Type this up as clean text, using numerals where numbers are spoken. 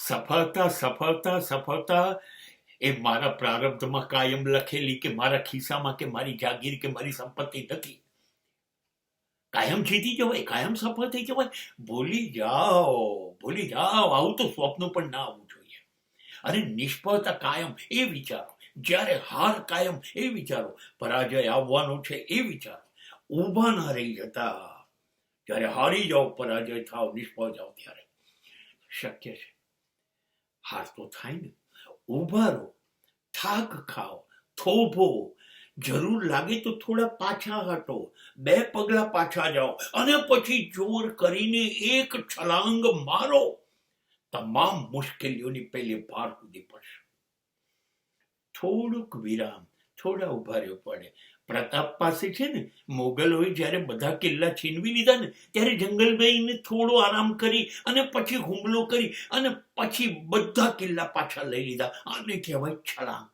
સફળતા સફળતા સફળતા એ મારા પ્રારબ્ધમાં કાયમ લખેલી કે મારા ખિસ્સામાં કે મારી જાગીર કે મારી સંપત્તિ નથી. કાયમ જીતી જવાય, કાયમ સફળ થઈ જવાય. ભૂલી જાઓ. આવું તો સ્વપ્ન પણ ના આવવું જોઈએ. અને નિષ્ફળતા કાયમ એ વિચારો, જ્યારે હાર કાયમ એ વિચારો, પરાજય આવવાનો છે એ વિચારો. ઊભા ના રહી જતા. જ્યારે હારી જાઓ, પરાજય થાવ, નિષ્ફળ જાઓ, ત્યારે શક્ય છે. હાર તો થાય ને. ઊભા રહો, થાક ખાઓ, થોભો, જરૂર લાગે તો થોડા પાછા હટો, 2 પગલા પાછા જાઓ, અને પછી જોર કરીને એક છલાંગ મારો. તમામ મુશ્કેલીઓની પહેલી પાર કૂદી પડશે. થોડુંક વિરામ, થોડા ઉભા રહેવું પડે. પ્રતાપ પાસે છે ને, મોગલોએ જ્યારે બધા કિલ્લા છીનવી લીધા ને, ત્યારે જંગલભાઈને થોડો આરામ કરી અને પછી હુમલો કરી અને પછી બધા કિલ્લા પાછા લઈ લીધા. આને કહેવાય છલાંગ.